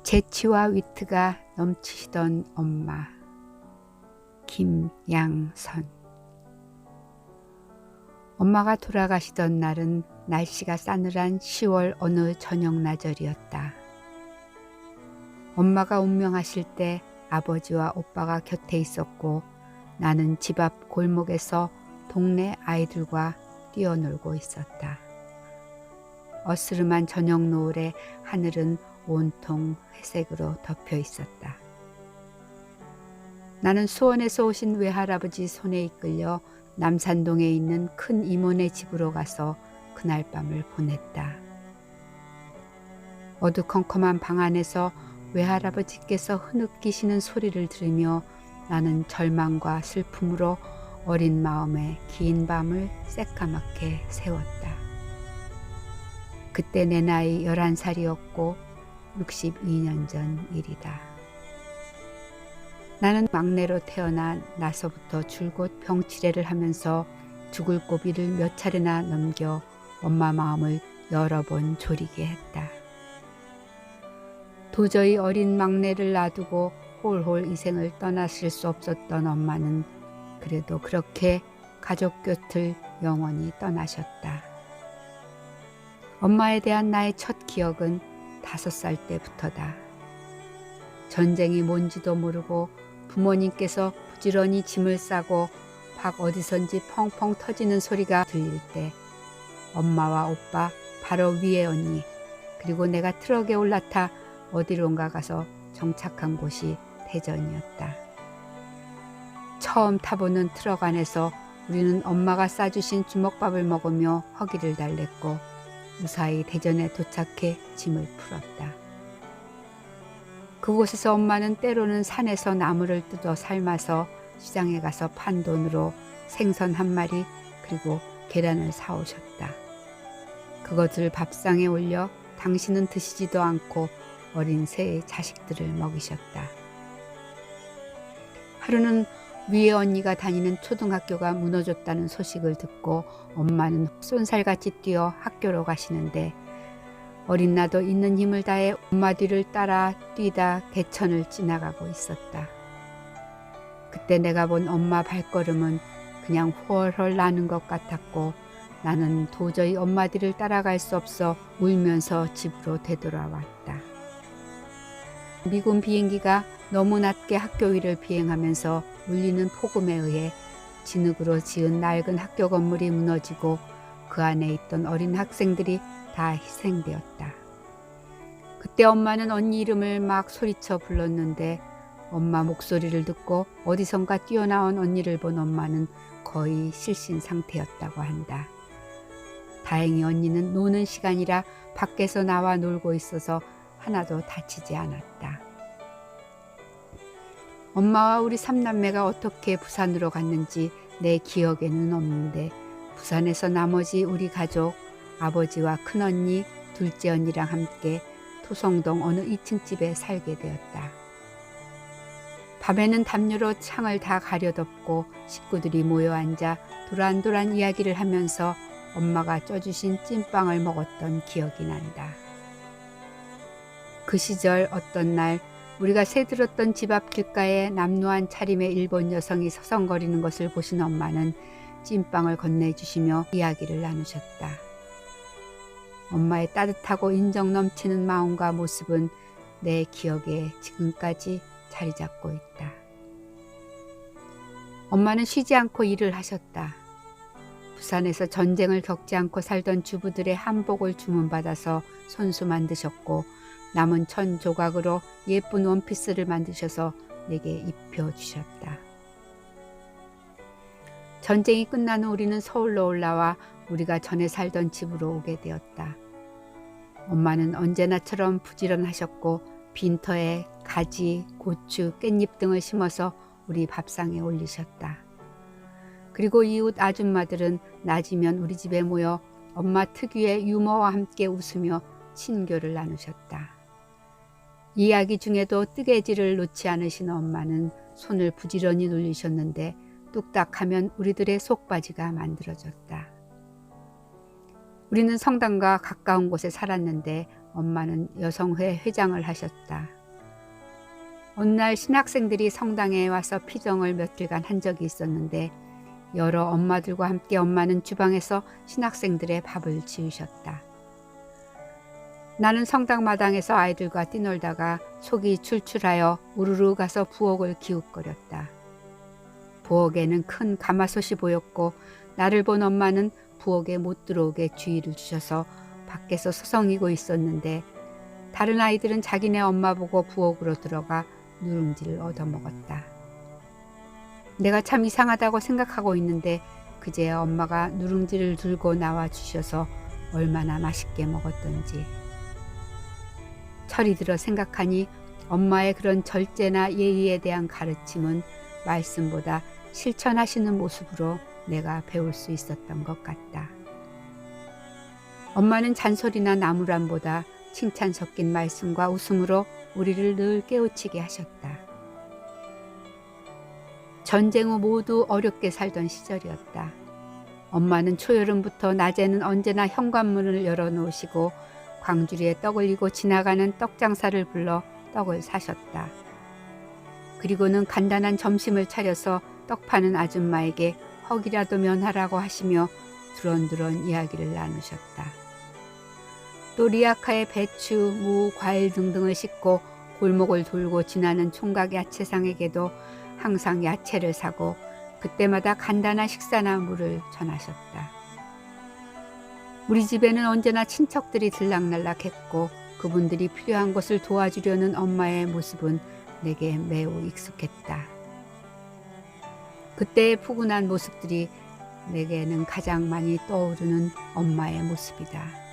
재치와 위트가 넘치시던 엄마 김양선. 엄마가 돌아가시던 날은 날씨가 싸늘한 10월 어느 저녁 나절이었다. 엄마가 운명하실 때 아버지와 오빠가 곁에 있었고 나는 집 앞 골목에서 동네 아이들과 뛰어놀고 있었다. 어스름한 저녁 노을에 하늘은 온통 회색으로 덮여 있었다. 나는 수원에서 오신 외할아버지 손에 이끌려 남산동에 있는 큰 이모네 집으로 가서 그날 밤을 보냈다. 어두컴컴한 방 안에서 외할아버지께서 흐느끼시는 소리를 들으며 나는 절망과 슬픔으로 어린 마음에 긴 밤을 새까맣게 세웠다. 그때 내 나이 11살이었고 62년 전 일이다. 나는 막내로 태어나 나서부터 줄곧 병치레를 하면서 죽을 고비를 몇 차례나 넘겨 엄마 마음을 여러 번 졸이게 했다. 도저히 어린 막내를 놔두고 홀홀 이 생을 떠나실 수 없었던 엄마는 그래도 그렇게 가족 곁을 영원히 떠나셨다. 엄마에 대한 나의 첫 기억은 5살 때부터다. 전쟁이 뭔지도 모르고 부모님께서 부지런히 짐을 싸고 밖 어디선지 펑펑 터지는 소리가 들릴 때 엄마와 오빠, 바로 위에 언니, 그리고 내가 트럭에 올라타 어디론가 가서 정착한 곳이 대전이었다. 처음 타보는 트럭 안에서 우리는 엄마가 싸주신 주먹밥을 먹으며 허기를 달랬고 무사히 대전에 도착해 짐을 풀었다. 그곳에서 엄마는 때로는 산에서 나무를 뜯어 삶아서 시장에 가서 판 돈으로 생선 한 마리 그리고 계란을 사오셨다. 그것을 밥상에 올려 당신은 드시지도 않고 어린 세 자식들을 먹이셨다. 하루는 위에 언니가 다니는 초등학교가 무너졌다는 소식을 듣고 엄마는 쏜살같이 뛰어 학교로 가시는데 어린 나도 있는 힘을 다해 엄마 뒤를 따라 뛰다 개천을 지나가고 있었다. 그때 내가 본 엄마 발걸음은 그냥 훨훨 나는 것 같았고 나는 도저히 엄마 뒤를 따라갈 수 없어 울면서 집으로 되돌아왔다. 미군 비행기가 너무 낮게 학교 위를 비행하면서 울리는 폭음에 의해 진흙으로 지은 낡은 학교 건물이 무너지고 그 안에 있던 어린 학생들이 다 희생되었다. 그때 엄마는 언니 이름을 막 소리쳐 불렀는데 엄마 목소리를 듣고 어디선가 뛰어나온 언니를 본 엄마는 거의 실신 상태였다고 한다. 다행히 언니는 노는 시간이라 밖에서 나와 놀고 있어서 하나도 다치지 않았다. 엄마와 우리 3남매가 어떻게 부산으로 갔는지 내 기억에는 없는데 부산에서 나머지 우리 가족, 아버지와 큰언니, 둘째 언니랑 함께 토성동 어느 2층 집에 살게 되었다. 밤에는 담요로 창을 다 가려덮고 식구들이 모여 앉아 도란도란 이야기를 하면서 엄마가 쪄주신 찐빵을 먹었던 기억이 난다. 그 시절 어떤 날 우리가 새들었던 집 앞 길가에 남루한 차림의 일본 여성이 서성거리는 것을 보신 엄마는 찐빵을 건네주시며 이야기를 나누셨다. 엄마의 따뜻하고 인정 넘치는 마음과 모습은 내 기억에 지금까지 자리 잡고 있다. 엄마는 쉬지 않고 일을 하셨다. 부산에서 전쟁을 겪지 않고 살던 주부들의 한복을 주문받아서 손수 만드셨고 남은 천 조각으로 예쁜 원피스를 만드셔서 내게 입혀주셨다. 전쟁이 끝난 후 우리는 서울로 올라와 우리가 전에 살던 집으로 오게 되었다. 엄마는 언제나처럼 부지런하셨고 빈터에 가지, 고추, 깻잎 등을 심어서 우리 밥상에 올리셨다. 그리고 이웃 아줌마들은 낮이면 우리 집에 모여 엄마 특유의 유머와 함께 웃으며 친교를 나누셨다. 이야기 중에도 뜨개질을 놓지 않으신 엄마는 손을 부지런히 눌리셨는데 뚝딱하면 우리들의 속바지가 만들어졌다. 우리는 성당과 가까운 곳에 살았는데 엄마는 여성회 회장을 하셨다. 어느 날 신학생들이 성당에 와서 피정을 며칠간 한 적이 있었는데 여러 엄마들과 함께 엄마는 주방에서 신학생들의 밥을 지으셨다. 나는 성당 마당에서 아이들과 뛰놀다가 속이 출출하여 우르르 가서 부엌을 기웃거렸다. 부엌에는 큰 가마솥이 보였고 나를 본 엄마는 부엌에 못 들어오게 주의를 주셔서 밖에서 서성이고 있었는데 다른 아이들은 자기네 엄마 보고 부엌으로 들어가 누룽지를 얻어먹었다. 내가 참 이상하다고 생각하고 있는데 그제야 엄마가 누룽지를 들고 나와 주셔서 얼마나 맛있게 먹었던지. 철이 들어 생각하니 엄마의 그런 절제나 예의에 대한 가르침은 말씀보다 실천하시는 모습으로 내가 배울 수 있었던 것 같다. 엄마는 잔소리나 나무람보다 칭찬 섞인 말씀과 웃음으로 우리를 늘 깨우치게 하셨다. 전쟁 후 모두 어렵게 살던 시절이었다. 엄마는 초여름부터 낮에는 언제나 현관문을 열어놓으시고 광주리에 떡을 이고 지나가는 떡장사를 불러 떡을 사셨다. 그리고는 간단한 점심을 차려서 떡 파는 아줌마에게 헉이라도 면하라고 하시며 두런두런 이야기를 나누셨다. 또 리아카에 배추, 무, 과일 등등을 싣고 골목을 돌고 지나는 총각 야채상에게도 항상 야채를 사고 그때마다 간단한 식사나 물을 전하셨다. 우리 집에는 언제나 친척들이 들락날락했고 그분들이 필요한 것을 도와주려는 엄마의 모습은 내게 매우 익숙했다. 그때의 푸근한 모습들이 내게는 가장 많이 떠오르는 엄마의 모습이다.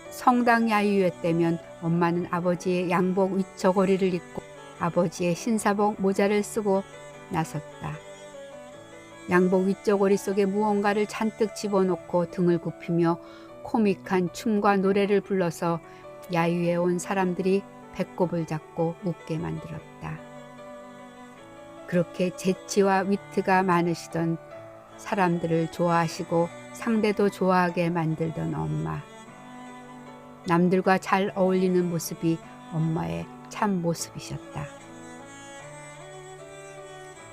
성당 야유회 때면 엄마는 아버지의 양복 위쳐거리를 입고 아버지의 신사복 모자를 쓰고 나섰다. 양복 위저고리 속에 무언가를 잔뜩 집어넣고 등을 굽히며 코믹한 춤과 노래를 불러서 야유에 온 사람들이 배꼽을 잡고 웃게 만들었다. 그렇게 재치와 위트가 많으시던 사람들을 좋아하시고 상대도 좋아하게 만들던 엄마. 남들과 잘 어울리는 모습이 엄마의 참 모습이셨다.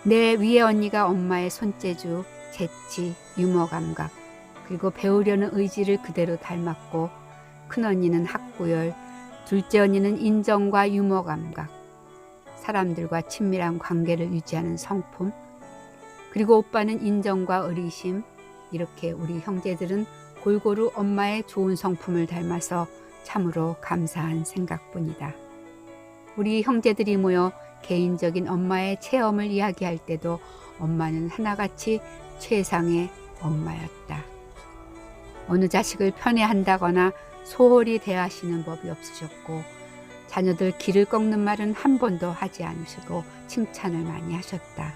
내 위에 언니가 엄마의 손재주, 재치, 유머 감각, 그리고 배우려는 의지를 그대로 닮았고 큰언니는 학구열, 둘째 언니는 인정과 유머 감각, 사람들과 친밀한 관계를 유지하는 성품, 그리고 오빠는 인정과 의리심. 이렇게 우리 형제들은 골고루 엄마의 좋은 성품을 닮아서 참으로 감사한 생각뿐이다. 우리 형제들이 모여 개인적인 엄마의 체험을 이야기할 때도 엄마는 하나같이 최상의 엄마였다. 어느 자식을 편애한다거나 소홀히 대하시는 법이 없으셨고 자녀들 길을 꺾는 말은 한 번도 하지 않으시고 칭찬을 많이 하셨다.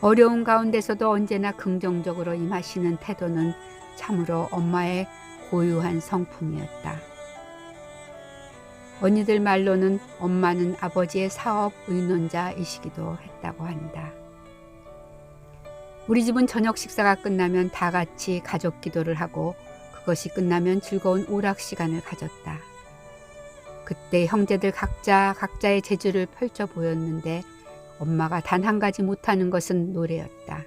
어려운 가운데서도 언제나 긍정적으로 임하시는 태도는 참으로 엄마의 고유한 성품이었다. 언니들 말로는 엄마는 아버지의 사업 의논자이시기도 했다고 한다. 우리 집은 저녁 식사가 끝나면 다 같이 가족 기도를 하고 그것이 끝나면 즐거운 오락 시간을 가졌다. 그때 형제들 각자의 재주를 펼쳐 보였는데 엄마가 단 한 가지 못하는 것은 노래였다.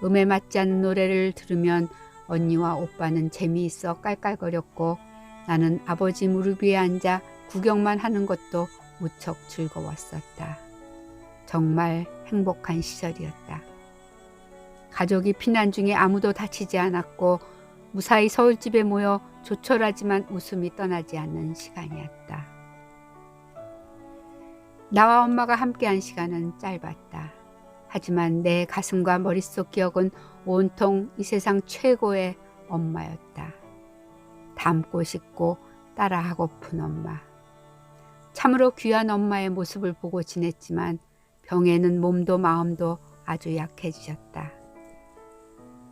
음에 맞지 않는 노래를 들으면 언니와 오빠는 재미있어 깔깔거렸고 나는 아버지 무릎 위에 앉아 구경만 하는 것도 무척 즐거웠었다. 정말 행복한 시절이었다. 가족이 피난 중에 아무도 다치지 않았고 무사히 서울집에 모여 조촐하지만 웃음이 떠나지 않는 시간이었다. 나와 엄마가 함께한 시간은 짧았다. 하지만 내 가슴과 머릿속 기억은 온통 이 세상 최고의 엄마였다. 닮고 싶고 따라하고픈 엄마. 참으로 귀한 엄마의 모습을 보고 지냈지만 병에는 몸도 마음도 아주 약해지셨다.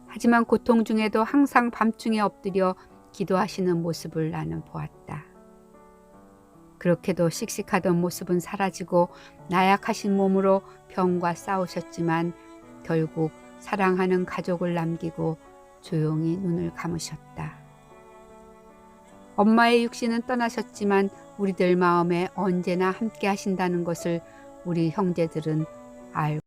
하지만 고통 중에도 항상 밤중에 엎드려 기도하시는 모습을 나는 보았다. 그렇게도 씩씩하던 모습은 사라지고 나약하신 몸으로 병과 싸우셨지만 결국 사랑하는 가족을 남기고 조용히 눈을 감으셨다. 엄마의 육신은 떠나셨지만 우리들 마음에 언제나 함께 하신다는 것을 우리 형제들은 알고